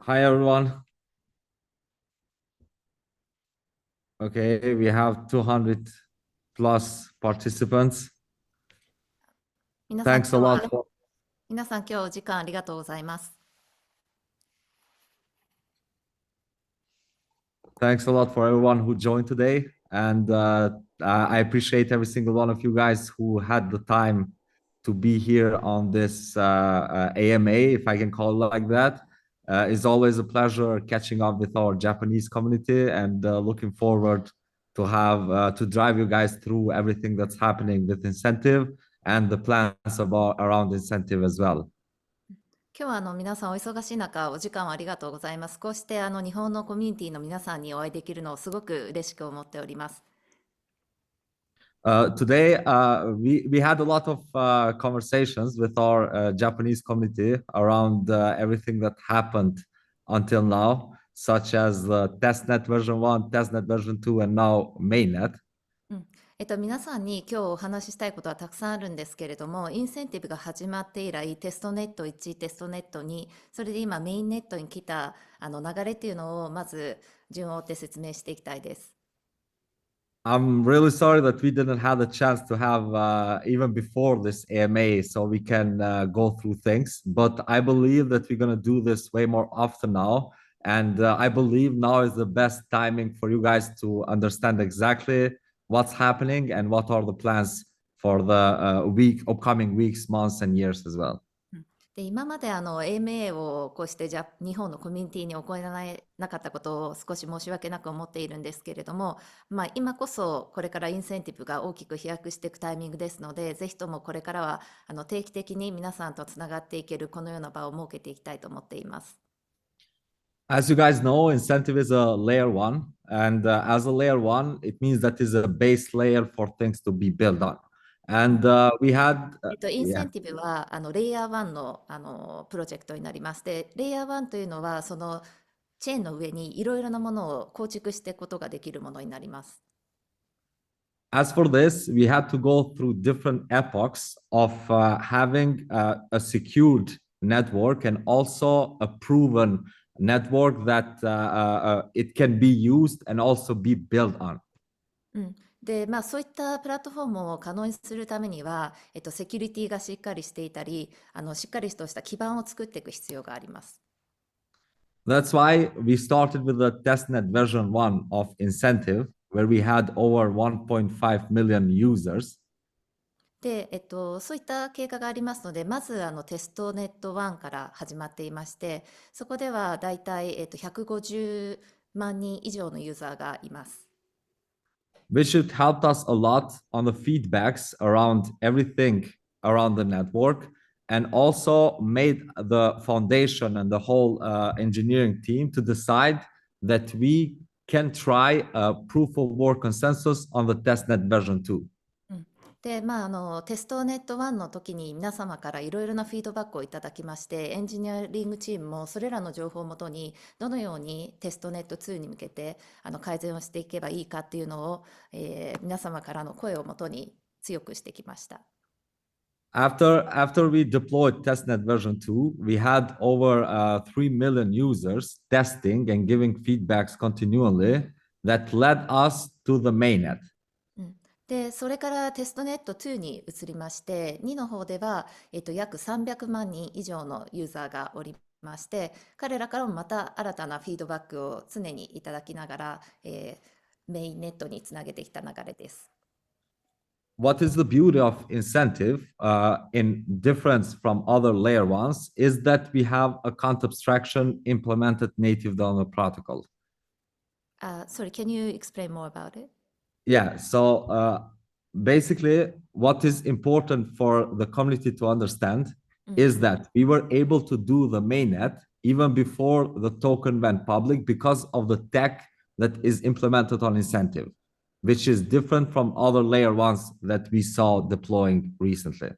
Hi everyone. Okay, we have 200 plus participants. 皆さん Thanks a 今日 lot は、for 皆さん今日お時間ありがとうございます。thanks a lot for everyone who joined today, and I appreciate every single one of you guys who had the time to be here on this AMA, if I can call it like that. It's always a pleasure catching up with our Japanese community, and looking forward to have to drive you guys through everything that's happening with Incentive and the plans around Incentive as well. 今日は皆さんお忙しい中、お時間をありがとうございます。こうして日本のコミュニティの皆さんにお会いできるのをすごく嬉しく思っております。Today, we had a lot of conversations with our Japanese community around everything that happened until now, such as the testnet version 1, testnet version 2, and now mainnet. うん皆さんに今日お話ししたいことはたくさんあるんですけれども、インセンティブが始まって以来、テストネット1、テストネット2、それで今メインネットに来た流れっていうのをまず順を追って説明していきたいです。I'm really sorry that we didn't have the chance to have even before this AMA so we can go through things. But I believe that we're going to do this way more often now. And I believe now is the best timing for you guys to understand exactly what's happening and what are the plans for the upcoming weeks, months, and years as well. で今までAMA をこうして日本のコミュニティに行えなかったことを少し申し訳なく思っているんですけれども、今こそこれからインセンティブが大きく飛躍していくタイミングですので、ぜひともこれからは定期的に皆さんとつながっていけるこのような場を設けていきたいと思っています。As you guys know, Incentive is a layer one. And as a layer one, it means that is a base layer for things to be built on. And we had, インセ yeah. ンティブはレイヤー1の、プロジェクトになります。で、レイヤー1というのはそのチェーンの上にいろいろなものを構築していくことができるものになります。As for this, we had to go through different epochs of having a secured network and also a proven network that it can be used and also be built on. で、そういったプラットフォームを可能にするためには、セキュリティがしっかりしていたり、しっかりとした基盤を作っていく必要があります。That's why we started with the testnet version 1 of Incentive, where we had over 1.5 million users. で、そういった経過がありますので、まずテストネット1から始まっていまして、そこではだいたい、150万人以上のユーザーがいます。Which it helped us a lot on the feedbacks around everything around the network, and also made the foundation and the whole engineering team to decide that we can try a proof of work consensus on the testnet version 2. で、テストネット1の時に皆様からいろいろなフィードバックをいただきまして、エンジニアリングチームもそれらの情報をもとにどのようにテストネット2に向けて改善をしていけばいいかっていうのを、皆様からの声をもとに強くしてきました。After we deployed testnet version 2, we had over 3 million users testing and giving feedbacks continually that led us to the mainnet. で、それからテストネット2に移りまして、2の方では、約300万人以上のユーザーがおりまして、彼らからもまた新たなフィードバックを常にいただきながら、メインネットにつなげてきた流れです。What is the beauty of Incentive in difference from other layer ones is that we have a count abstraction implemented native on the protocol. Sorry, can you explain more about it? Yeah, so basically what is important for the community to understand is that we were able to do the mainnet even before the token went public because of the tech that is implemented on Incentive, which is different from other layer ones that we saw deploying recently.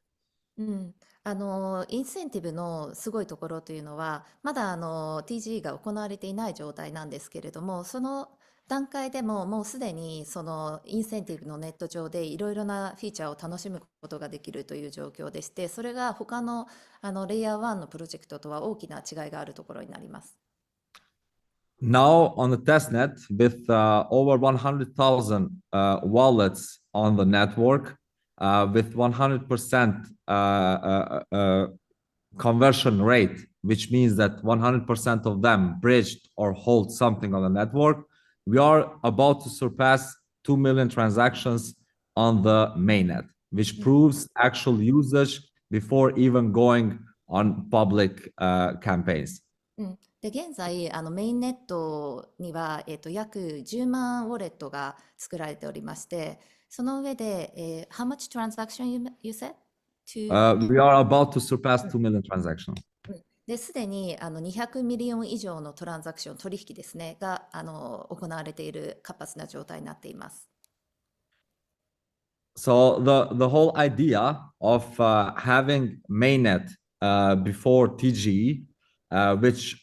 インセンティブのすごいところというのは、まだTGE が行われていない状態なんですけれども、その段階でももうすでにそのインセンティブのネット上でいろいろなフィーチャーを楽しむことができるという状況でして、それが他のレイヤー1のプロジェクトとは大きな違いがあるところになります。Now on the testnet with over 100,000 wallets on the network, with 100% conversion rate, which means that 100% of them bridged or hold something on the network, we are about to surpass 2 million transactions on the mainnet, which proves actual usage before even going on public campaigns. うん、で現在メインネットには、約10万ウォレットが作られておりまして、その上で、How much transaction you said? To We are about to surpass 2 million transactions. ですでに200ミリオン以上のトランザクション取引ですねが行われている活発な状態になっています。So the whole idea of having mainnet before TGE, which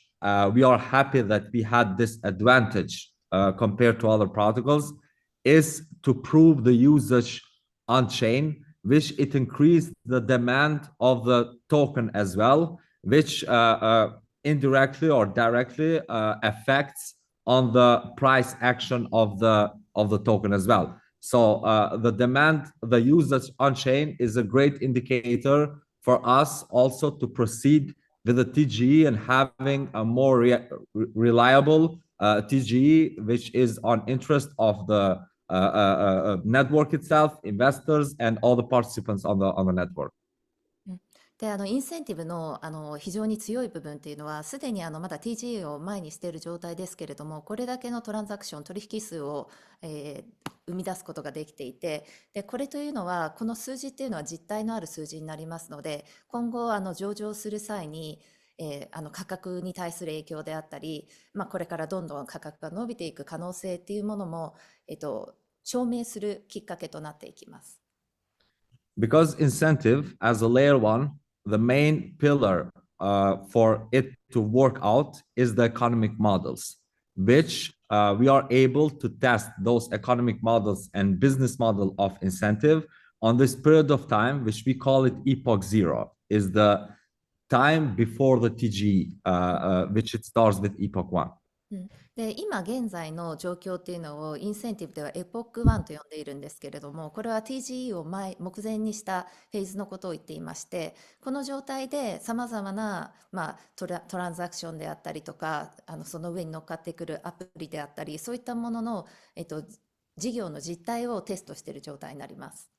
we are happy that we had this advantage compared to other protocols, is to prove the usage on chain, which it increased the demand of the token as well, which indirectly or directly affects on the price action of the token as well. So the demand, the usage on chain is a great indicator for us also to proceed with the TGE and having a more reliable TGE, which is on interest of the network itself, investors, and all the participants on the network. でインセンティブの、非常に強い部分っていうのはすでにまだ TGA を前にしている状態ですけれども、これだけのトランザクション取引数を、生み出すことができていて、でこれというのはこの数字っていうのは実体のある数字になりますので、今後上場する際に、価格に対する影響であったり、これからどんどん価格が伸びていく可能性っていうものも、証明するきっかけとなっていきます。Because incentive as a layer one, the main pillar for it to work out is the economic models, which we are able to test those economic models and business model of incentive on this period of time, which we call it epoch zero, is the time before the TG, which it starts with epoch one. で今現在の状況っていうのをインセンティブではエポック1と呼んでいるんですけれども、これは TGE を目前にしたフェーズのことを言っていまして、この状態でさまざまな、トランザクションであったりとかその上に乗っかってくるアプリであったり、そういったものの、事業の実態をテストしている状態になります。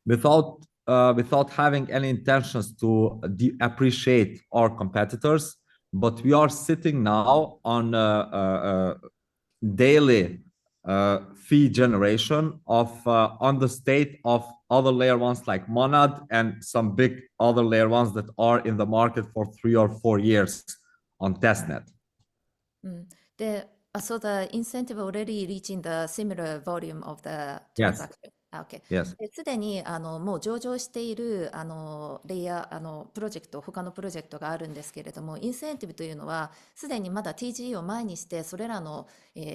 Without having any intentions to appreciate our competitors, but we are sitting now on a daily fee generation of on the state of other layer ones like Monad and some big other layer ones that are in the market for 3 or 4 years on testnet. で、so the incentive already reaching the similar volume of the Yes. transaction. Okay. Yes. すでにもう上場しているレイヤープロジェクト他のプロジェクトがあるんですけれども、インセンティブというのはすでにまだ TGE を前にしてそれらの、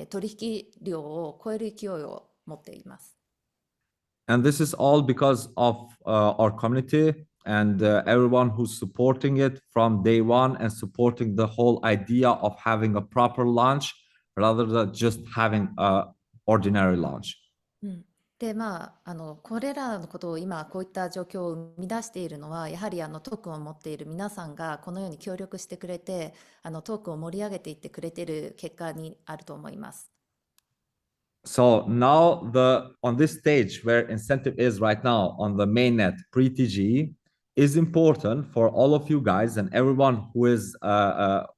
取引量を超える勢いを持っています。And this is all because of our community and everyone who's supporting it from day one and supporting the whole idea of having a proper launch rather than just having a ordinary launch. でこれらのことを今こういった状況を生み出しているのは、やはりトークンを持っている皆さんがこのように協力してくれてトークンを盛り上げていってくれている結果にあると思います。So now on this stage where incentive is right now on the mainnet pre-TGE is important for all of you guys and everyone who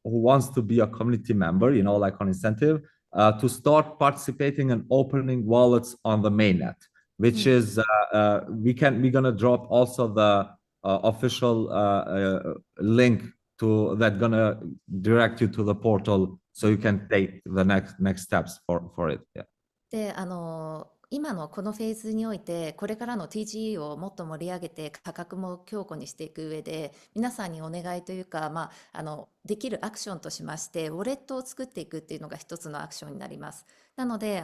wants to be a community member, like on incentive, to start participating and opening wallets on the mainnet, which is we're gonna drop also the official link to that gonna direct you to the portal so you can take the next steps for it. Yeah. で今のこのフェーズにおいてこれからの TGE をもっと盛り上げて価格も強固にしていく上で皆さんにお願いというか、できるアクションとしましてウォレットを作っていくっていうのが一つのアクションになります。なので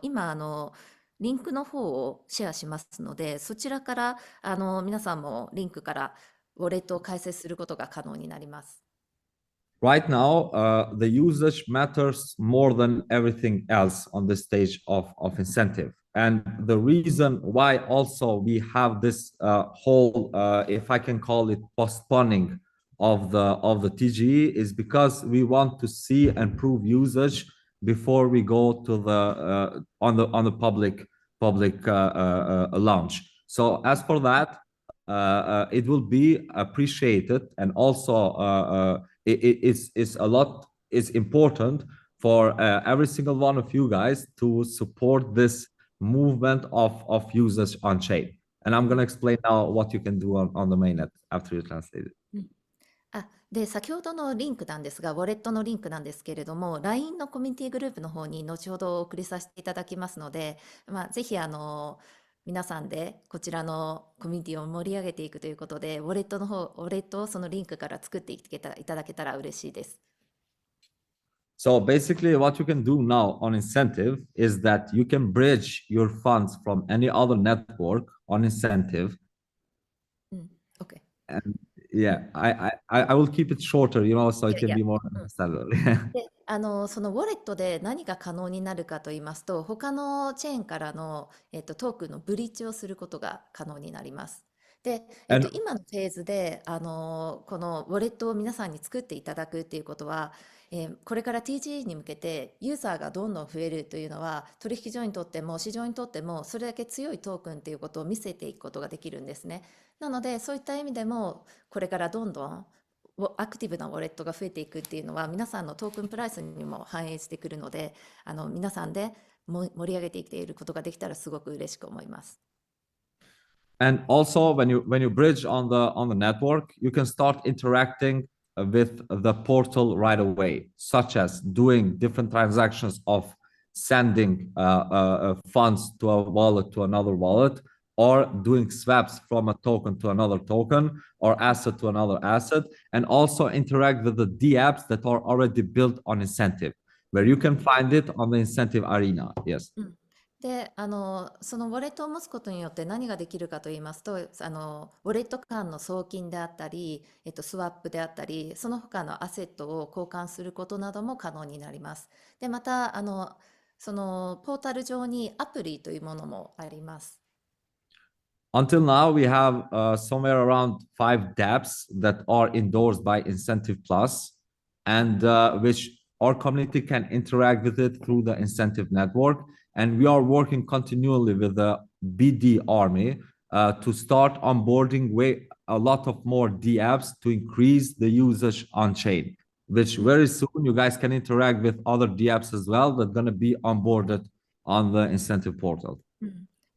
今リンクの方をシェアしますので、そちらから皆さんもリンクからウォレットを開設することが可能になります。Right now, the usage matters more than everything else on this stage of incentive. And the reason why also we have this whole, if I can call it postponing of the TGE, is because we want to see and prove usage before we go to the on the public launch. So as for that, it will be appreciated, and also it's a lot is important for every single one of you guys to support this movement of users on chain. And I'm going to explain now what you can do on the mainnet after you translate it. で、先ほどのリンクなんですが、ウォレットのリンクなんですけれども、LINE のコミュニティグループの方に後ほどお送りさせていただきますので、ぜひ皆さんでこちらのコミュニティを盛り上げていくということで、ウォレットをそのリンクから作っていただけたら嬉しいです。So basically, what you can do now on Incentive is that you can bridge your funds from any other network on Incentive. Okay. And yeah, I will keep it shorter, so it can be more understandable. で、そのウォレットで何が可能になるかと言いますと、他のチェーンからの、トークンのブリッジをすることが可能になります。で、And 今のフェーズで、このウォレットを皆さんに作っていただくっていうことは、これから TGE に向けてユーザーがどんどん増えるというのは、取引所にとっても市場にとってもそれだけ強いトークンっていうことを見せていくことができるんですね。なので、そういった意味でもこれからどんどんアクティブなウォレットが増えていくっていうのは皆さんのトークンプライスにも反映してくるので、皆さんで盛り上げていっていることができたらすごく嬉しく思います。And also, when you bridge on the network, you can start interacting with the portal right away, such as doing different transactions of sending funds to a wallet to another wallet, or doing swaps from a token to another token, or asset to another asset, and also interact with the dApps that are already built on Incentive, where you can find it on the Incentive Arena. Yes. で、そのウォレットを持つことによって何ができるかと言いますと、ウォレット間の送金であったり、スワップであったり、その他のアセットを交換することなども可能になります。で、また、そのポータル上にアプリというものもあります。Until now, we have somewhere around 5 dApps that are endorsed by Incentive Plus, and which our community can interact with it through the Incentive network. And we are working continually with the BD army to start onboarding a lot of more dApps to increase the usage on chain, which very soon you guys can interact with other dApps as well that are going to be onboarded on the Incentive portal.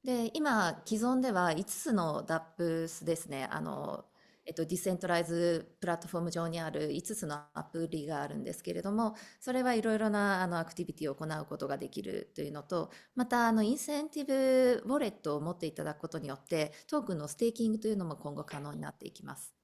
で、今、既存では5つの DApps ですね、ディセントライズプラットフォーム上にある5つのアプリがあるんですけれども、それはいろいろなアクティビティを行うことができるというのと、またインセンティブウォレットを持っていただくことによって、トークンのステーキングというのも今後可能になっていきます。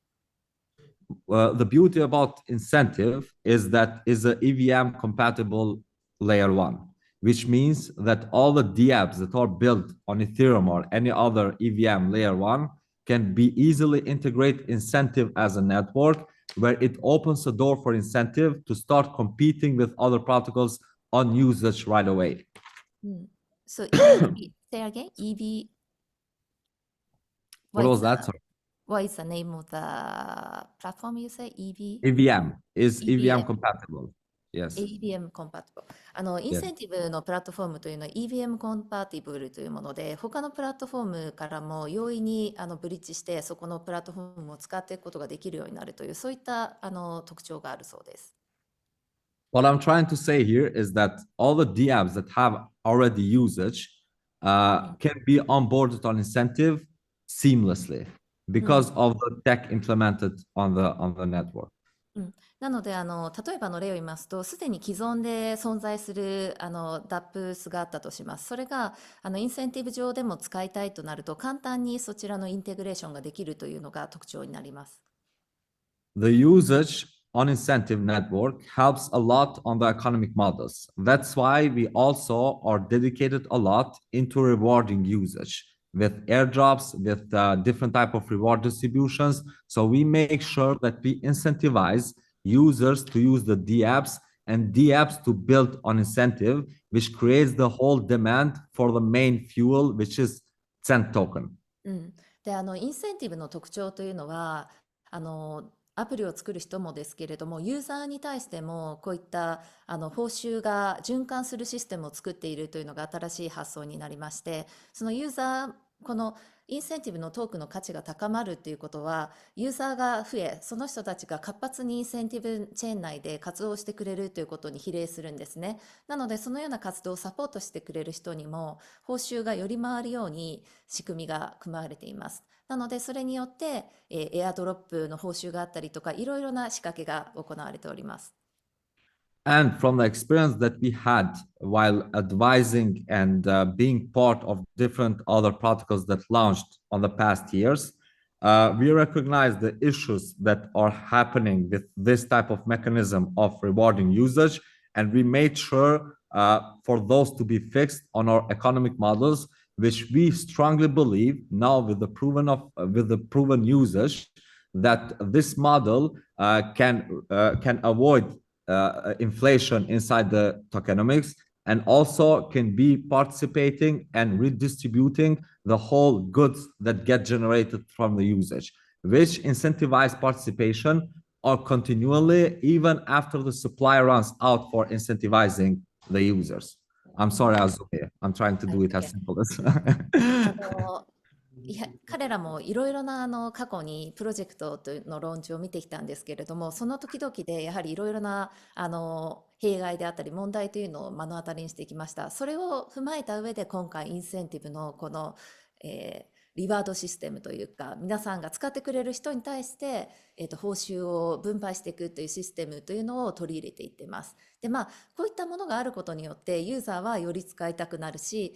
The beauty about Incentive is that is a EVM compatible layer 1, which means that all the dApps that are built on Ethereum or any other EVM layer 1 can be easily integrate Incentive as a network, where it opens the door for Incentive to start competing with other protocols on usage right away. So EV, say again, EV. What was that? Sorry. What is the name of the platform you say? EV? EVM is EVM compatible. Yes. EVM コンパティブル。インセンティブのプラットフォームというのは EVM コンパティブルというもので、他のプラットフォームからも容易にブリッジして、そこのプラットフォームを使っていくことができるようになるという、そういった特徴があるそうです。What I'm trying to say here is that all the dApps that have already usage can be onboarded on Incentive seamlessly because of the tech implemented on the network. なので例えばの例を言いますと、すでに既存で存在するDApps があったとします。それがインセンティブ上でも使いたいとなると、簡単にそちらのインテグレーションができるというのが特徴になります。The usage on Incentive network helps a lot on the economic models. That's why we also are dedicated a lot into rewarding usage with airdrops, with different type of reward distributions. So we make sure that we incentivize users to use the D apps and D apps to build on incentive, which creates the whole demand for the main fuel, which is Cent token. うん、でインセンティブの特徴というのはアプリを作る人もですけれども、ユーザーに対してもこういった報酬が循環するシステムを作っているというのが新しい発想になりまして、そのユーザーこのインセンティブのトークの価値が高まるということは、ユーザーが増え、その人たちが活発にインセンティブチェーン内で活動してくれるということに比例するんですね。なので、そのような活動をサポートしてくれる人にも、報酬がより回るように仕組みが組まれています。なので、それによって、エアドロップの報酬があったりとか、いろいろな仕掛けが行われております。And from the experience that we had while advising and being part of different other protocols that launched on the past years, we recognize the issues that are happening with this type of mechanism of rewarding usage, and we made sure for those to be fixed on our economic models, which we strongly believe now with the proven usage that this model can avoid inflation inside the tokenomics and also can be participating and redistributing the whole goods that get generated from the usage, which incentivize participation or continually even after the supply runs out for incentivizing the users. I'm sorry, Azuki. I'm trying to do it as simple as いや、彼らもいろいろな過去にプロジェクトのローンチを見てきたんですけれども、その時々でやはりいろいろな弊害であったり問題というのを目の当たりにしてきました。それを踏まえた上で今回インセンティブのこの、リワードシステムというか、皆さんが使ってくれる人に対して、報酬を分配していくというシステムというのを取り入れていっています。で、こういったものがあることによってユーザーはより使いたくなるし、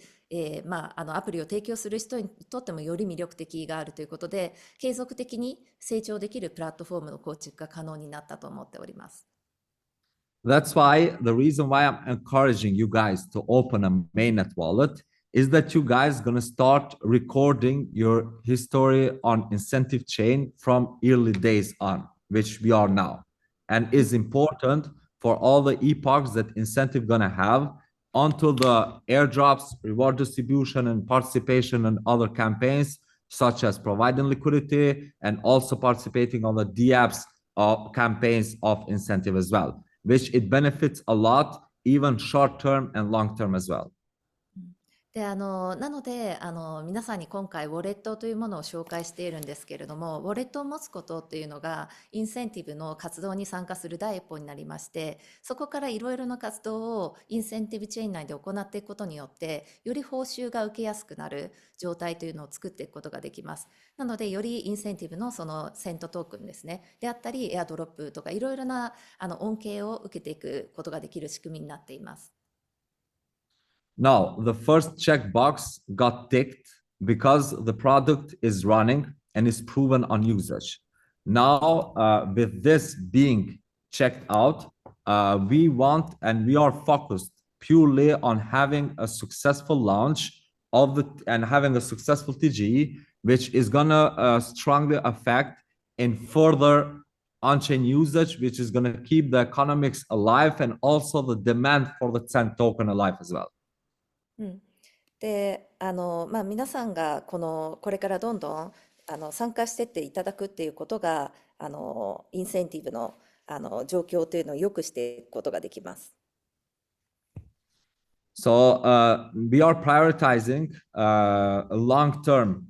アプリを提供する人にとってもより魅力的があるということで、継続的に成長できるプラットフォームの構築が可能になったと思っております。That's why the reason why I'm encouraging you guys to open a mainnet wallet is that you guys gonna start recording your history on incentive chain from early days on, which we are now, and is important for all the epochs that incentive gonna have onto the airdrops, reward distribution, and participation in other campaigns, such as providing liquidity and also participating on the DApps campaigns of incentive as well, which it benefits a lot, even short term and long term as well. でなので皆さんに今回ウォレットというものを紹介しているんですけれども、ウォレットを持つことっていうのがインセンティブの活動に参加する第一歩になりまして、そこからいろいろな活動をインセンティブチェーン内で行っていくことによってより報酬が受けやすくなる状態というのを作っていくことができます。なのでよりインセンティブのそのセントトークンですねであったりエアドロップとかいろいろな恩恵を受けていくことができる仕組みになっています。Now, the first checkbox got ticked because the product is running and is proven on usage. Now, with this being checked out, we want and we are focused purely on having a successful launch and having a successful TGE, which is gonna strongly affect in further on-chain usage, which is gonna keep the economics alive and also the demand for the Cent token alive as well. で皆さんがこれからどんどん参加してっていただくっていうことがインセンティブの状況というのを良くしていくことができます。So we are prioritizing long-term,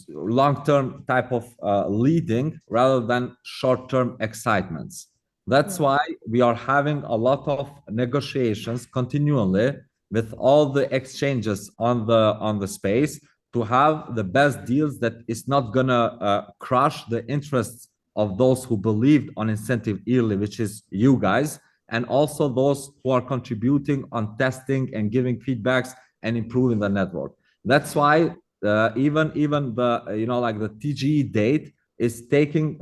long-term type of leading rather than short-term excitements. That's why we are having a lot of negotiations continually with all the exchanges on the space to have the best deals that is not gonna crush the interests of those who believed on incentive early, which is you guys, and also those who are contributing on testing and giving feedbacks and improving the network. That's why even the the TGE date is taking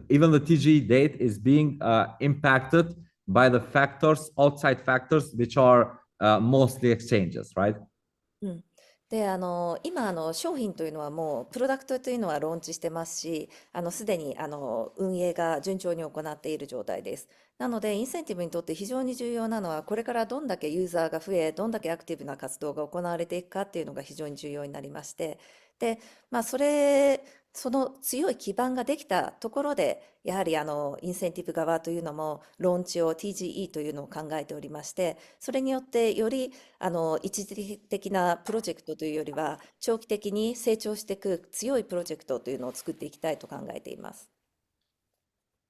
even the TGE date is being impacted by the factors, outside factors, which are mostly exchanges, right? で、今、商品というのはもう、プロダクトというのはローンチしてますし、すでに、運営が順調に行っている状態です。なので、インセンティブにとって非常に重要なのは、これからどんだけユーザーが増え、どんだけアクティブな活動が行われていくかっていうのが非常に重要になりまして、で、まあ、その強い基盤ができたところで、やはりインセンティブ側というのも、ローンチを TGE というのを考えておりまして、それによってより一時的なプロジェクトというよりは、長期的に成長していく強いプロジェクトというのを作っていきたいと考えています。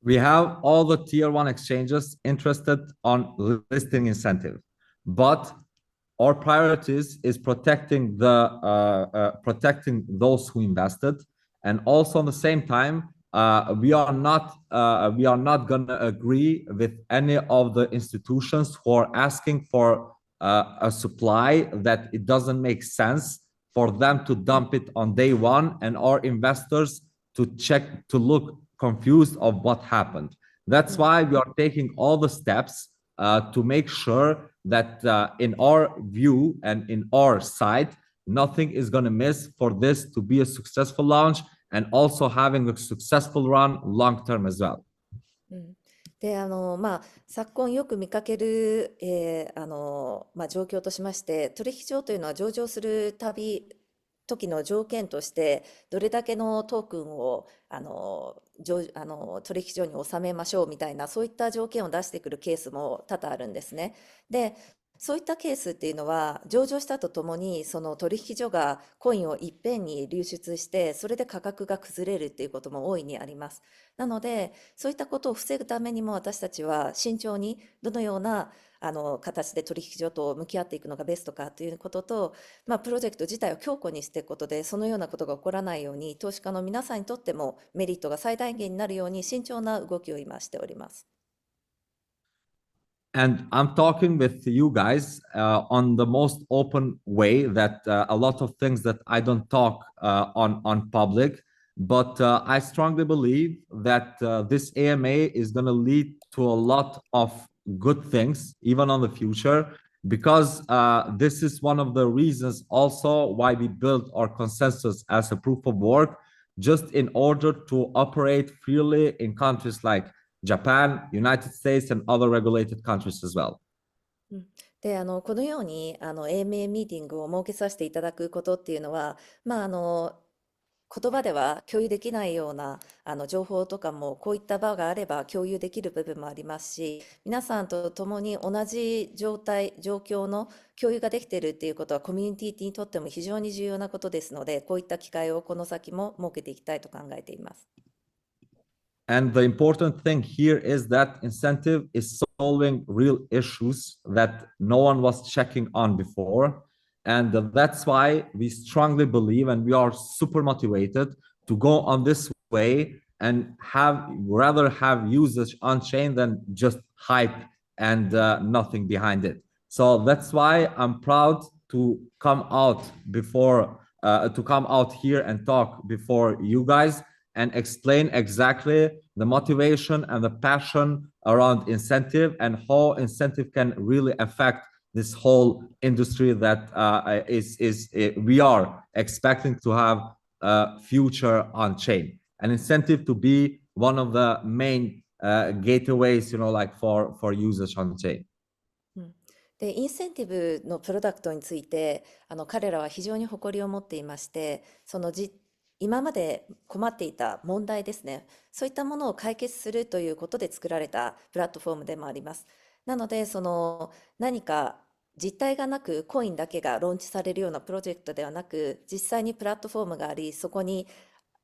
We have all the tier one exchanges interested on listing incentive, but our priorities is protecting those who invested, and also at the same time, we are not gonna agree with any of the institutions who are asking for a supply that it doesn't make sense for them to dump it on day one, and our investors to look confused of what happened. That's why we are taking all the steps to make sure that in our view and in our side, nothing is going to miss for this to be a successful launch and also having a successful run long term as well. うん、で、昨今よく見かける、状況としまして、取引所というのは上場する時の条件として、どれだけのトークンを取引所に納めましょうみたいな、そういった条件を出してくるケースも多々あるんですね。で、そういったケースっていうのは、上場したとともに、その取引所がコインをいっぺんに流出して、それで価格が崩れるっていうことも大いにあります。なので、そういったことを防ぐためにも、私たちは慎重にどのような形で取引所と向き合っていくのがベストかということと、プロジェクト自体を強固にしていくことで、そのようなことが起こらないように、投資家の皆さんにとってもメリットが最大限になるように慎重な動きを今しております。And I'm talking with you guys on the most open way that a lot of things that I don't talk on public, but I strongly believe that this AMA is going to lead to a lot of good things even on the future, because this is one of the reasons also why we built our consensus as a proof of work, just in order to operate freely in countries like Japan, United States, and other regulated countries as well. で、このようにAMA ミーティングを設けさせていただくことっていうのは、言葉では共有できないような情報とかも、こういった場があれば共有できる部分もありますし、皆さんと共に同じ状況の共有ができているっていうことは、コミュニティにとっても非常に重要なことですので、こういった機会をこの先も設けていきたいと考えています。And the important thing here is that Incentive is solving real issues that no one was checking on before. And that's why we strongly believe and we are super motivated to go on this way and rather have usage on chain than just hype and nothing behind it. So that's why I'm proud to come out here and talk before you guys and explain exactly the motivation and the passion around Incentive and how Incentive can really affect this whole industry that we are expecting to have a future on chain, and Incentive to be one of the main gateways, like for users on chain. で、インセンティブのプロダクトについて、彼らは非常に誇りを持っていまして、今まで困っていた問題ですね、そういったものを解決するということで作られたプラットフォームでもあります。なので、何か実体がなくコインだけがローンチされるようなプロジェクトではなく、実際にプラットフォームがあり、そこに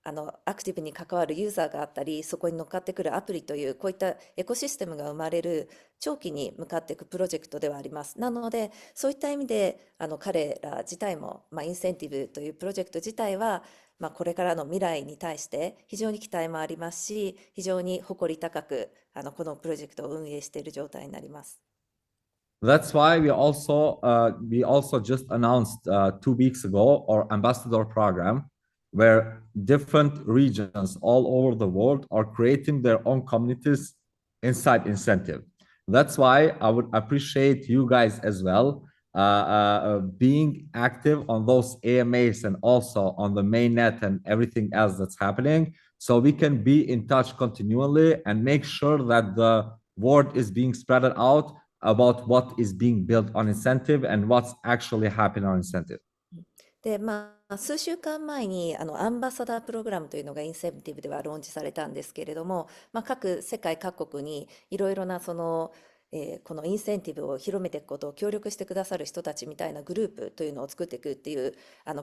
アクティブに関わるユーザーがあったり、そこに乗っかってくるアプリという、こういったエコシステムが生まれる長期に向かっていくプロジェクトではあります。なので、そういった意味で彼ら自体も、インセンティブというプロジェクト自体は、これからの未来に対して非常に期待もありますし、非常に誇り高くこのプロジェクトを運営している状態になります。That's why we also just announced 2 weeks ago our ambassador program, where different regions all over the world are creating their own communities inside Incentive. That's why I would appreciate you guys as well being active on those AMAs and also on the mainnet and everything else that's happening, so we can be in touch continually and make sure that the word is being spread out about what is being built on Incentive and what's actually happening on Incentive. で、数週間前にアンバサダープログラムというのがインセンティブではローンチされたんですけれども、各世界各国にいろいろなこのインセンティブを広めていくことを協力してくださる人たちみたいなグループというのを作っていくっていう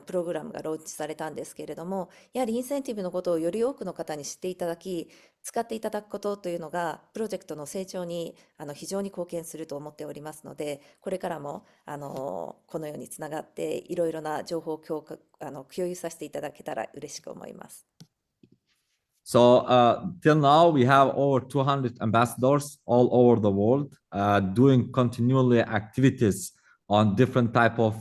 プログラムがローンチされたんですけれども、やはりインセンティブのことをより多くの方に知っていただき、使っていただくことというのがプロジェクトの成長に非常に貢献すると思っておりますので、これからもこのようにつながっていろいろな情報を共有させていただけたら嬉しく思います。So till now, we have over 200 ambassadors all over the world doing continually activities on different type of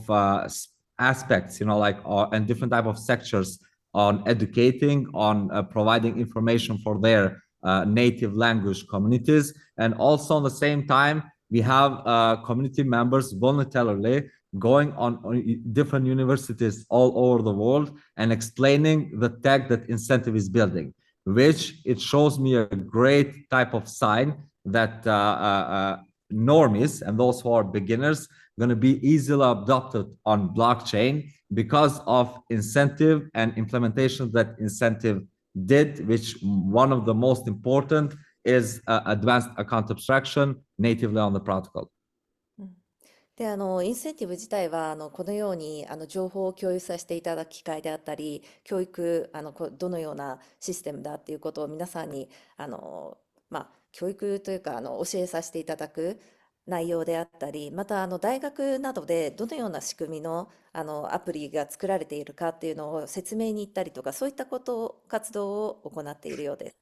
aspects, and different type of sectors on educating, on providing information for their native language communities. And also, at the same time, we have community members voluntarily going on different universities all over the world and explaining the tech that Incentive is building, which it shows me a great type of sign that normies and those who are beginners going to be easily adopted on blockchain because of Incentive and implementation that Incentive did, which one of the most important is advanced account abstraction natively on the protocol. で、インセンティブ自体は、このように、情報を共有させていただく機会であったり、教育、どのようなシステムだっていうことを皆さんに、教育というか、教えさせていただく内容であったり、また、大学などでどのような仕組みの、アプリが作られているかっていうのを説明に行ったりとか、そういった活動を行っているようです。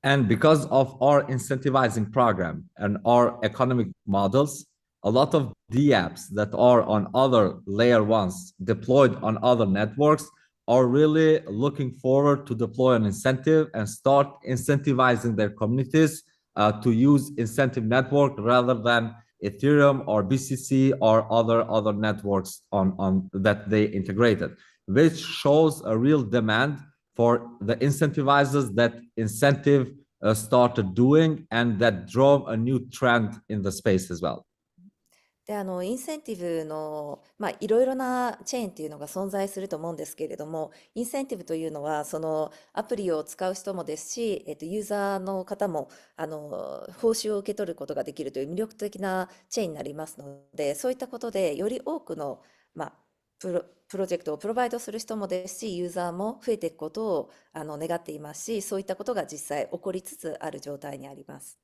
And because of our incentivizing program and our economic models, a lot of DApps that are on other layer ones deployed on other networks are really looking forward to deploy an Incentive and start incentivizing their communities to use Incentive network rather than Ethereum or BCC or other networks on that they integrated, which shows a real demand for the incentivizers that Incentive started doing and that drove a new trend in the space as well. で、インセンティブの、いろいろなチェーンっていうのが存在すると思うんですけれども、インセンティブというのは、そのアプリを使う人もですし、ユーザーの方も、報酬を受け取ることができるという魅力的なチェーンになりますので、そういったことで、より多くの、プロジェクトをプロバイドする人もですし、ユーザーも増えていくことを願っていますし、そういったことが実際起こりつつある状態にあります。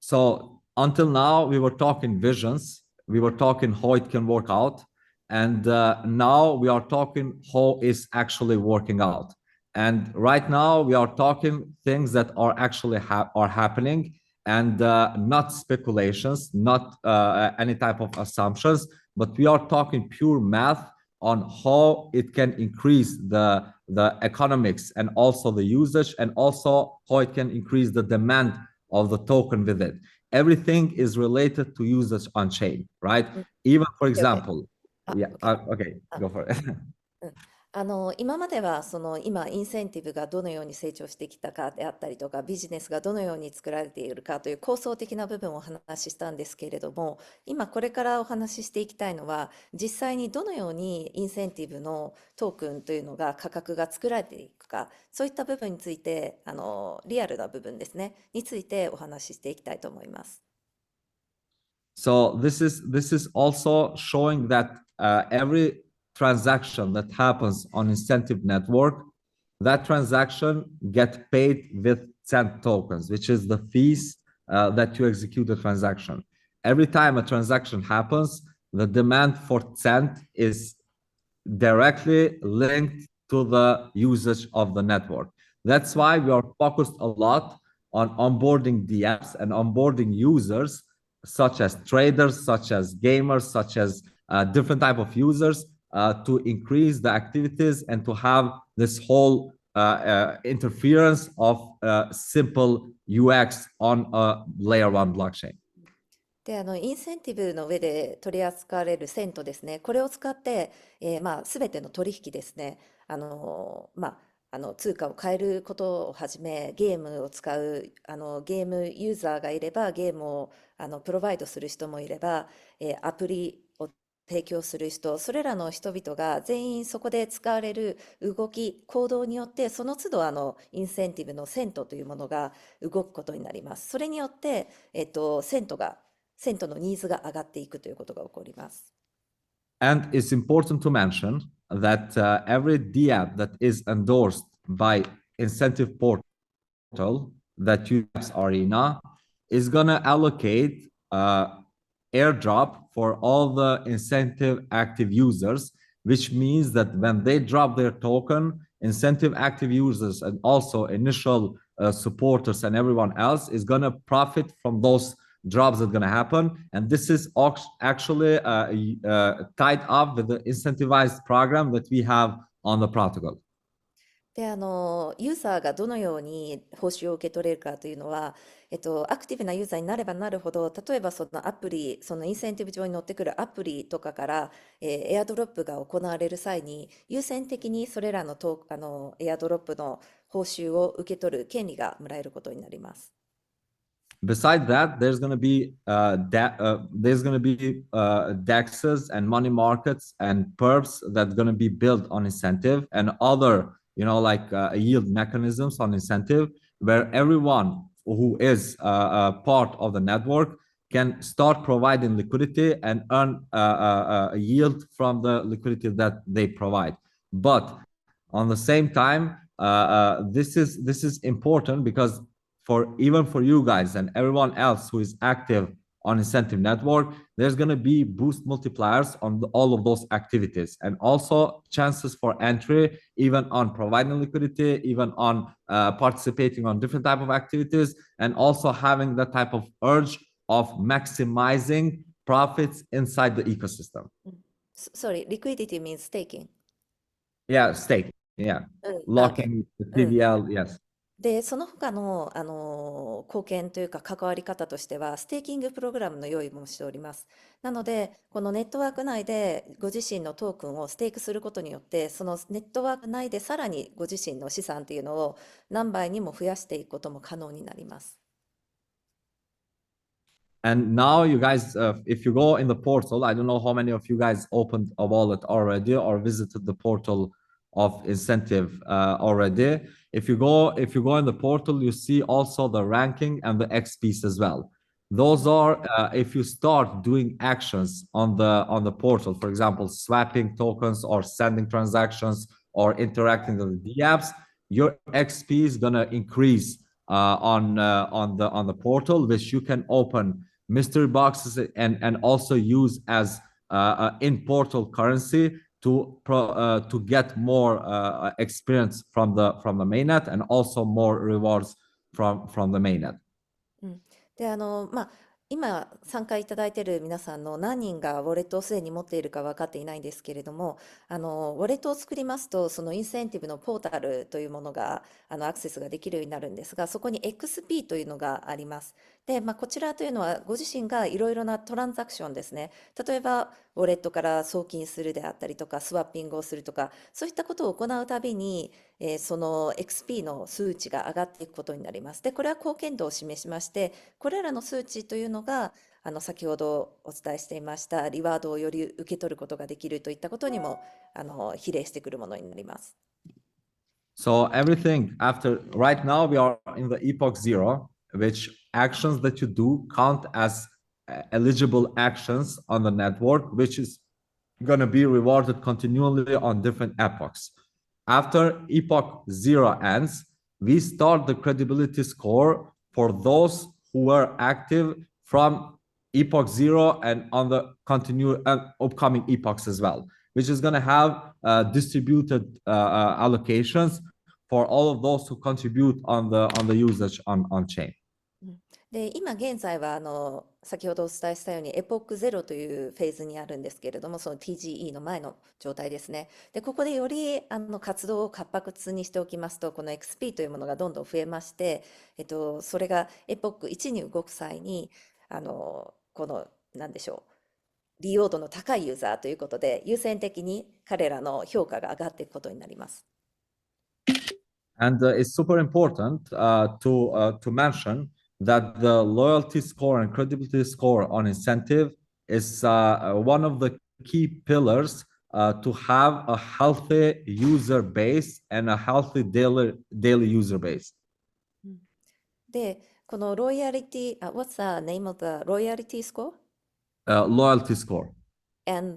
So until now, we were talking visions, we were talking how it can work out, and now we are talking how it's actually working out. And right now, we are talking things that are actually are happening, and not speculations, not any type of assumptions, but we are talking pure math on how it can increase the economics and also the usage, and also how it can increase the demand of the token with it. Everything is related to usage on chain, right? Even for example, okay, go for it. 今までは今インセンティブがどのように成長してきたかであったりとか、ビジネスがどのように作られているかという構想的な部分をお話ししたんですけれども、今これからお話ししていきたいのは、実際にどのようにインセンティブのトークンというのが価格が作られていくか、そういった部分についてリアルな部分ですねについてお話ししていきたいと思います。So this is also showing that every transaction that happens on Incentive network, that transaction get paid with cent tokens, which is the fees that you execute the transaction. Every time a transaction happens, the demand for cent is directly linked to the usage of the network. That's why we are focused a lot on onboarding DApps and onboarding users, such as traders, such as gamers, such as different type of users, to increase the activities and to have this whole interference of simple UX on a layer one blockchain. で、インセンティブの上で取り扱われるセントですね。これを使って、すべての取引ですね。通貨を変えることをはじめ、ゲームを使う、ゲームユーザーがいれば、ゲームを、プロバイドする人もいれば、アプリを提供する人、それらの人々が全員そこで使われる動き、行動によって、その都度、インセンティブのセントというものが動くことになります。それによって、セントのニーズが上がっていくということが起こります。And it's important to mention that every DApp that is endorsed by incentive portal that uses Arena is going to allocate airdrop for all the incentive active users, which means that when they drop their token, incentive active users and also initial supporters and everyone else is going to profit from those drops that are going to happen. And this is actually tied up with the incentivized program that we have on the protocol. で、ユーザーがどのように報酬を受け取れるかというのは、アクティブなユーザーになればなるほど、例えばそのアプリ、そのインセンティブ上に乗ってくるアプリとかから、エアドロップが行われる際に、優先的にそれらのエアドロップの報酬を受け取る権利がもらえることになります。Beside that, there's going to be dexes and money markets and perps that's going to be built on incentive and other yield mechanisms on incentive where everyone who is part of the network can start providing liquidity and earn a yield from the liquidity that they provide. But on the same time, this is important because even for you guys and everyone else who is active on incentive network, there's going to be boost multipliers on all of those activities and also chances for entry, even on providing liquidity, even on participating on different type of activities, and also having that type of urge of maximizing profits inside the ecosystem. Sorry, liquidity means staking. Yeah, stake. Yeah. で、Locking the うん。TVL, yes. で、その他の、貢献というか関わり方としては、ステーキングプログラムの用意もしております。なので、このネットワーク内でご自身のトークンをステークすることによって、そのネットワーク内でさらにご自身の資産っていうのを何倍にも増やしていくことも可能になります。And now you guys, if you go in the portal, I don't know how many of you guys opened a wallet already or visited the portal of Incentive already. If you go in the portal, you see also the ranking and the XPs as well. Those are if you start doing actions on the portal, for example, swapping tokens or sending transactions or interacting with the apps, your XP is gonna increase on the portal, which you can open mystery boxes and also use as in portal currency to get more experience from the mainnet and also more rewards from the mainnet. うん、で、今参加いただいている皆さんの何人がウォレットをすでに持っているか分かっていないんですけれども、ウォレットを作りますと、そのインセンティブのポータルというものが、アクセスができるようになるんですが、そこに XP というのがあります。で、こちらというのは、ご自身がいろいろなトランザクションですね。例えば、ウォレットから送金するであったりとか、スワッピングをするとか、そういったことを行うたびに、その XP の数値が上がっていくことになります。で、これは貢献度を示しまして、これらの数値というのが、先ほどお伝えしていましたリワードをより受け取ることができるといったことにも比例してくるものになります。So everything after right now we are in the epoch 0, which actions that you do count as eligible actions on the network, which is going to be rewarded continually on different epochs. After epoch 0 ends, we start the credibility score for those who were active from epoch 0 and on the upcoming epochs as well, which is going to have distributed allocations for all of those who contribute on the usage on chain. で、今現在は先ほどお伝えしたようにエポックゼロというフェーズにあるんですけれども、その TGE の前の状態ですね。で、ここでより活動を活発にしておきますと、この XP というものがどんどん増えまして、それがエポック1に動く際に、ここの、なんでしょう、利用度の高いユーザーということで、優先的に彼らの評価が上がっていくことになります。And it's super important to mention that the loyalty score and credibility score on incentive is one of the key pillars to have a healthy user base and a healthy daily user base. で、このロイヤリティ、what's the name of the loyalty score? Loyalty score. And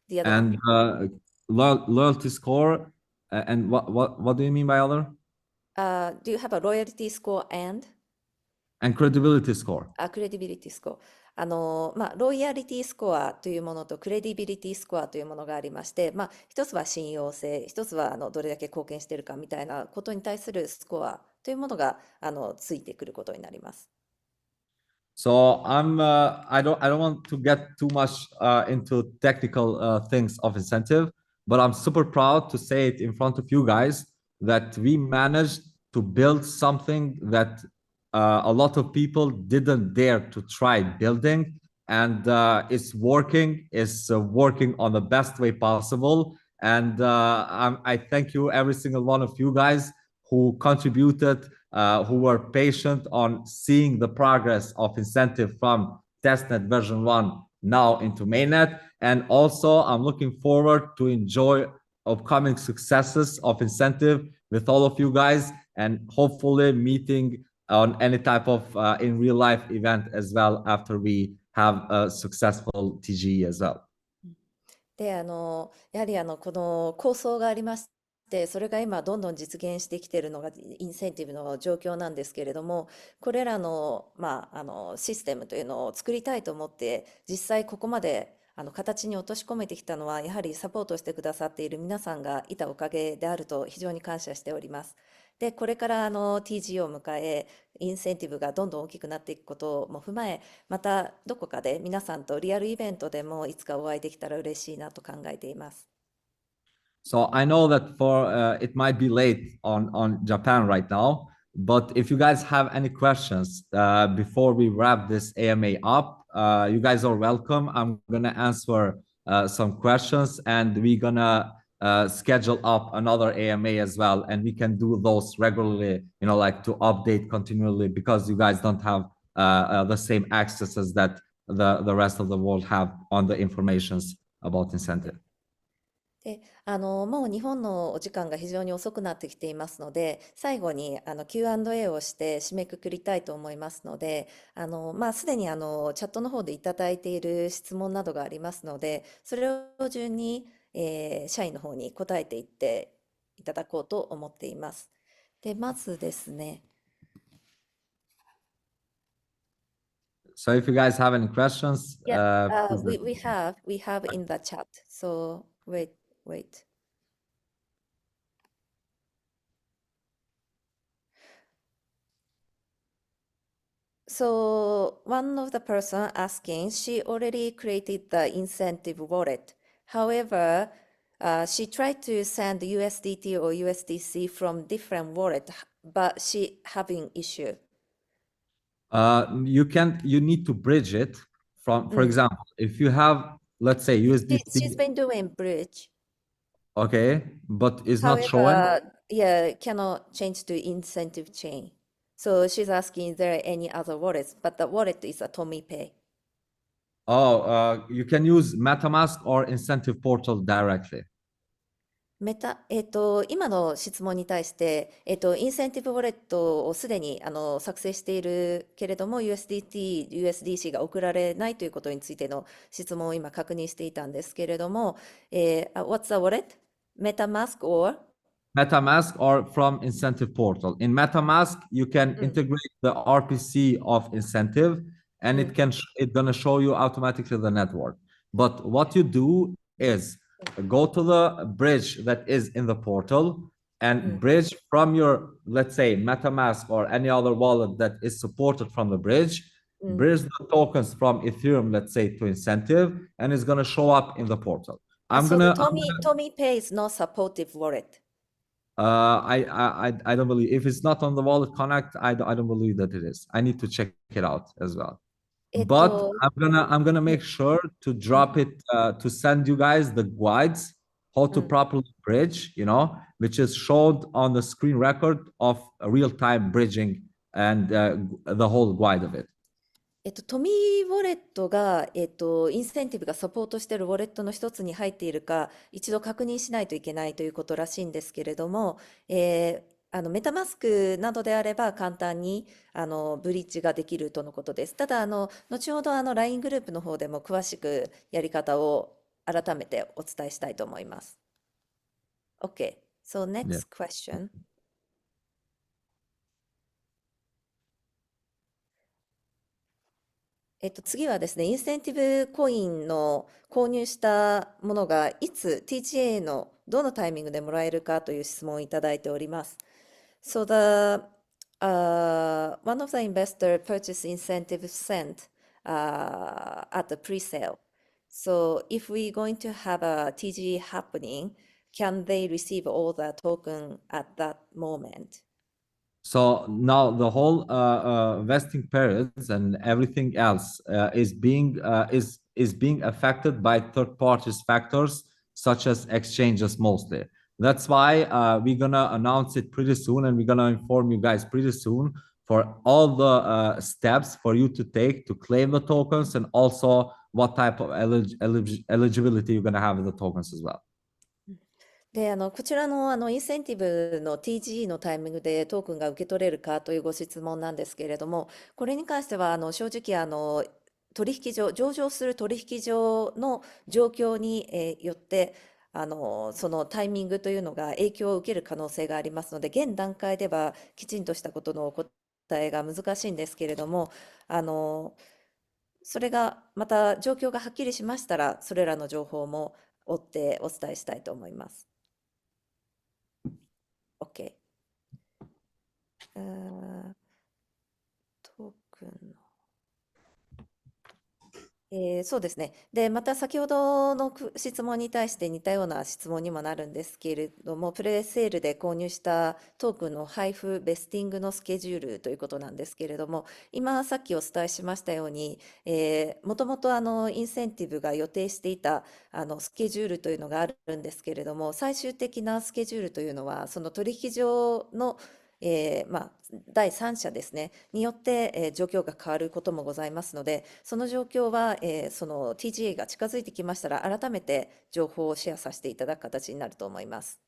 the other one? And loyalty score. And what do you mean by other? Do you have a loyalty score and And credibility score. credibility score? ロイヤリティスコアというものとクレディビリティスコアというものがありまして、一つは信用性、一つはどれだけ貢献しているかみたいなことに対するスコアというものがついてくることになります。So I don't want to get too much into technical things of incentive, but I'm super proud to say it in front of you guys that we managed to build something that a lot of people didn't dare to try building, and it's working. It's working on the best way possible, and I thank you, every single one of you guys who contributed, who were patient on seeing the progress of incentive from testnet version 1 now into mainnet. And also, I'm looking forward to enjoy upcoming successes of incentive with all of you guys, and hopefully meeting on any type of in real life event as well after we have a successful TGE as well. で、やはりこの構想がありまして、それが今どんどん実現してきているのがインセンティブの状況なんですけれども、これらの、システムというのを作りたいと思って、実際ここまで形に落とし込めてきたのは、やはりサポートしてくださっている皆さんがいたおかげであると非常に感謝しております。で、これからTG を迎え、インセンティブがどんどん大きくなっていくことも踏まえ、またどこかで皆さんとリアルイベントでもいつかお会いできたら嬉しいなと考えています。So I know that for it might be late on Japan right now, but if you guys have any questions before we wrap this AMA up, you guys are welcome. I'm gonna answer some questions, and we're gonna schedule up another AMA as well, and we can do those regularly. You know, like to update continually, because you guys don't have the same access as that the rest of the world have on the informations about incentive. で、もう日本のお時間が非常に遅くなってきていますので、最後にQ&A をして締めくくりたいと思いますので、すでにチャットの方でいただいている質問などがありますので、それを順に、社員の方に答えていっていただこうと思っています。で、まずですね。So if you guys have any questions, Yeah, please we have in the chat. So wait. So one of the person asking, she already created the incentive wallet. However, she tried to send USDT or USDC from different wallet, but she having issue. you need to bridge it from, for example, if you have, let's say, She's USDT, been doing bridge. okay, but it's not showing. However, yeah, cannot change to incentive chain. So she's asking, is there any other wallets? But the wallet is a TomiPay. You can use MetaMask or Incentive Portal directly. 今の質問に対して、インセンティブウォレットをすでに作成しているけれども、USDT、USDC が送られないということについての質問を今確認していたんですけれども、What's the wallet? MetaMask or? MetaMask or from Incentive Portal. In MetaMask, you can integrate the RPC of Incentive, and it's gonna show you automatically the network. But what you do is go to the bridge that is in the portal and bridge from your, let's say, MetaMask or any other wallet that is supported from the bridge, bridge the tokens from Ethereum, let's say, to Incentive, and it's gonna show up in the portal. So the TomiPay is not supportive wallet. I don't believe, if it's not on the Wallet Connect, I don't believe that it is. I need to check it out as well. but I'm gonna make sure to うん、 drop it to send you guys the guides how う to ん。properly bridge, which is showed on the screen record of real-time bridging and the whole guide of it. トミーウォレットが、インセンティブがサポートしているウォレットの一つに入っているか、一度確認しないといけないということらしいんですけれども、メタマスクなどであれば簡単にブリッジができるとのことです。ただ、後ほどLINE グループの方でも詳しくやり方を改めてお伝えしたいと思います。OK。So Yeah. next question. 次はですね、インセンティブコインの購入したものがいつ TGA のどのタイミングでもらえるかという質問をいただいております。So one of the investor purchase incentive sent at the pre-sale. So if we're going to have a TGA happening, can they receive all the token at that moment? So now the whole vesting periods and everything else is being affected by third parties factors such as exchanges mostly. That's why we're gonna announce it pretty soon, and we're gonna inform you guys pretty soon for all the steps for you to take to claim the tokens, and also what type of eligibility you're gonna have with the tokens as well. で、こちらの、インセンティブの TGE のタイミングでトークンが受け取れるかというご質問なんですけれども、これに関しては、正直、取引所、上場する取引所の状況に、よって、そのタイミングというのが影響を受ける可能性がありますので、現段階ではきちんとしたことのお答えが難しいんですけれども、それがまた状況がはっきりしましたら、それらの情報も追ってお伝えしたいと思います。OK。トークンの。そうですね。で、また先ほどの質問に対して似たような質問にもなるんですけれども、プレセールで購入したトークンの配布、ベスティングのスケジュールということなんですけれども、今さっきお伝えしましたように、もともとインセンティブが予定していたスケジュールというのがあるんですけれども、最終的なスケジュールというのは、その取引所の第三者ですね、によって、状況が変わることもございますので、その状況は、その TGA が近づいてきましたら、改めて情報をシェアさせていただく形になると思います。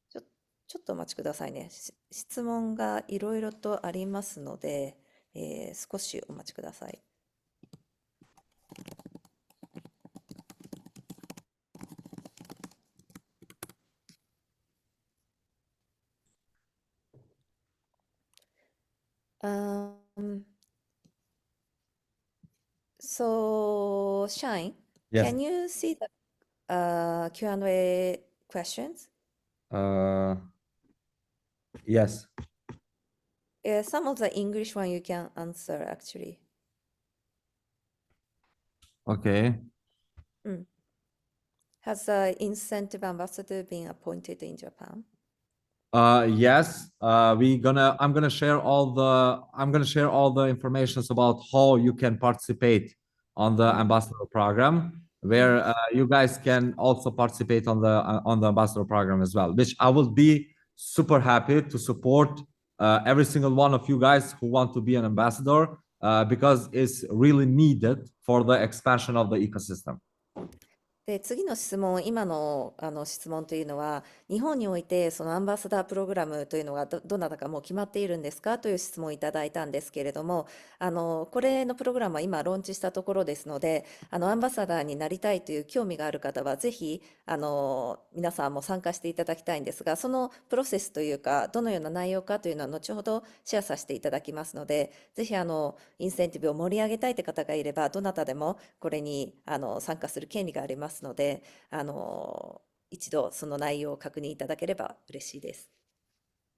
ちょ、ちょっとお待ちくださいね。質問がいろいろとありますので、少しお待ちください。So, Shine, Yes. can you see the Q&A questions? Yes. Some of the English one you can answer actually. Okay. Has the incentive ambassador been appointed in Japan? Yes, I'm gonna share all the information about how you can participate on the ambassador program, where you guys can also participate on the ambassador program as well, which I will be super happy to support every single one of you guys who want to be an ambassador because it's really needed for the expansion of the ecosystem. で、次の質問、今の、質問というのは、日本においてそのアンバサダープログラムというのがどなたかもう決まっているんですかという質問をいただいたんですけれども、これのプログラムは今ローンチしたところですので、アンバサダーになりたいという興味がある方は、ぜひ、皆さんも参加していただきたいんですが、そのプロセスというか、どのような内容かというのは後ほどシェアさせていただきますので、ぜひ、インセンティブを盛り上げたいという方がいれば、どなたでもこれに参加する権利がありますので、一度その内容を確認いただければ嬉しいです。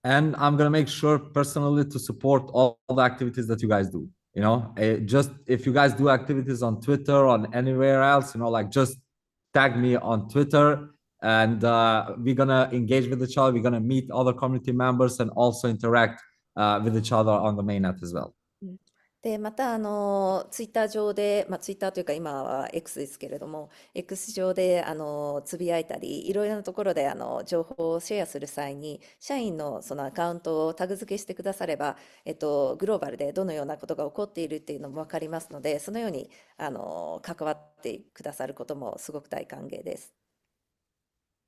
And I'm gonna make sure personally to support all the activities that you guys do. Just if you guys do activities on Twitter, on anywhere else, like just tag me on Twitter, and we're gonna engage with each other. We're gonna meet other community members and also interact with each other on the mainnet as well. で、また、ツイッター上で、ツイッターというか今は X ですけれども、X 上で、つぶやいたり、いろいろなところで、情報をシェアする際に、社員のそのアカウントをタグ付けしてくだされば、グローバルでどのようなことが起こっているっていうのも分かりますので、そのように、関わってくださることもすごく大歓迎です。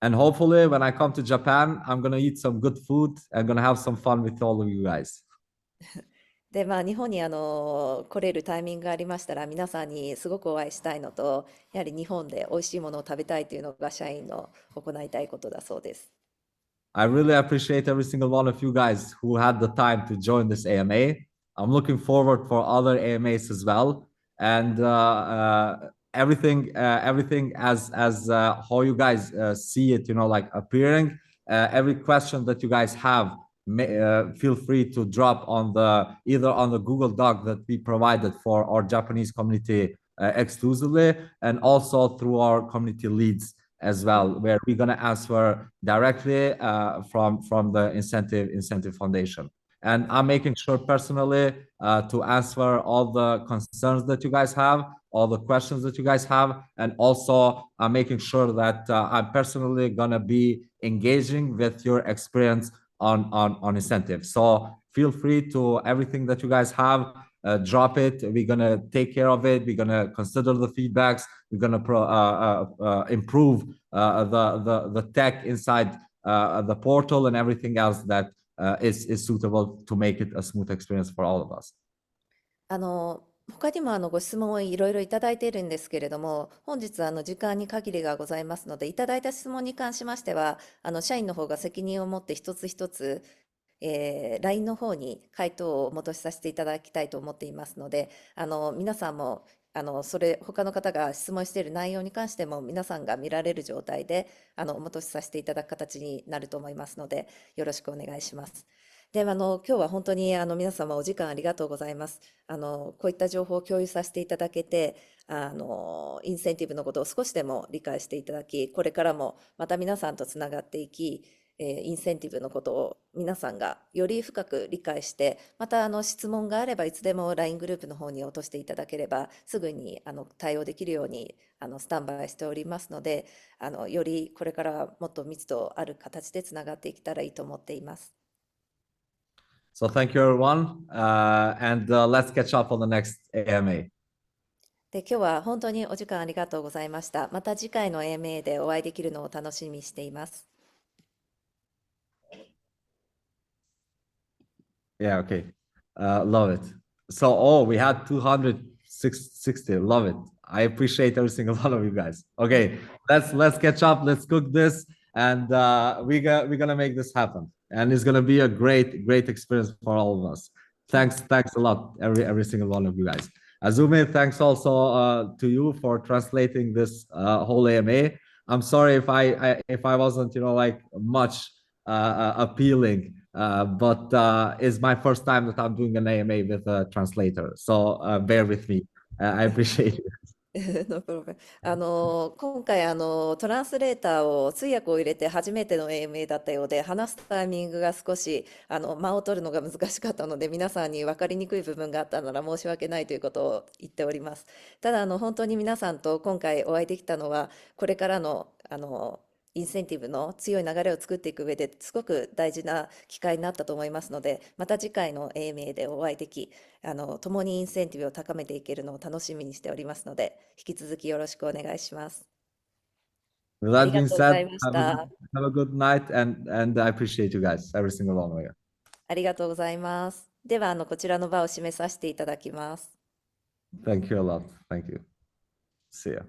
And hopefully, when I come to Japan, I'm gonna eat some good food and gonna have some fun with all of you guys. で、日本に来れるタイミングがありましたら、皆さんにすごくお会いしたいのと、やはり日本で美味しいものを食べたいというのが社員の行いたいことだそうです。I really appreciate every single one of you guys who had the time to join this AMA. I'm looking forward for other AMAs as well, and everything as how you guys see it, like appearing. Every question that you guys have, feel free to drop on the either on the Google Doc that we provided for our Japanese community exclusively, and also through our community leads as well, where we're going to answer directly from the incentive foundation. And I'm making sure personally to answer all the concerns that you guys have, all the questions that you guys have, and also I'm making sure that I'm personally gonna be engaging with your experience on incentives. So feel free to everything that you guys have, drop it. We're gonna take care of it. We're gonna consider the feedbacks. We're gonna improve the tech inside the portal and everything else that is suitable to make it a smooth experience for all of us. 他にもご質問をいろいろいただいているんですけれども、本日時間に限りがございますので、いただいた質問に関しましては、社員の方が責任を持って一つ一つ、LINE の方に回答をお戻しさせていただきたいと思っていますので、皆さんも他の方が質問している内容に関しても皆さんが見られる状態でお戻しさせていただく形になると思いますので、よろしくお願いします。で、今日は本当に皆様お時間ありがとうございます。こういった情報を共有させていただけて、インセンティブのことを少しでも理解していただき、これからもまた皆さんとつながっていき、インセンティブのことを皆さんがより深く理解して、また質問があればいつでも LINE グループの方に落としていただければ、すぐに対応できるようにスタンバイしておりますので、よりこれからもっと密度ある形でつながっていけたらいいと思っています。So thank you everyone, and let's catch up on the next AMA. で、今日は本当にお時間ありがとうございました。また次回の AMA でお会いできるのを楽しみにしています。Yeah, okay. Love it. So, oh, we had 260. Love it. I appreciate every single one of you guys. Okay, let's catch up. Let's cook this, and we're gonna make this happen. And it's gonna be a great experience for all of us. Thanks a lot, every single one of you guys. Azumi, thanks also to you for translating this whole AMA. I'm sorry if I wasn't like much appealing. But it's my first time that I'm doing an AMA with a translator. So bear with me. I appreciate it. No problem. 今回トランスレーターを通訳を入れて初めての AMA だったようで、話すタイミングが少し間を取るのが難しかったので、皆さんに分かりにくい部分があったなら申し訳ないということを言っております。ただ本当に皆さんと今回お会いできたのは、これからのインセンティブの強い流れを作っていく上ですごく大事な機会になったと思いますので、また次回の AMA でお会いでき、共にインセンティブを高めていけるのを楽しみにしておりますので、引き続きよろしくお願いします。With あり that が being とうござ said, いました。have a good night, and I appreciate you guys, every single one of you. ありがとうございます。では、こちらの場を締めさせていただきます。Thank you a lot. Thank you. See ya.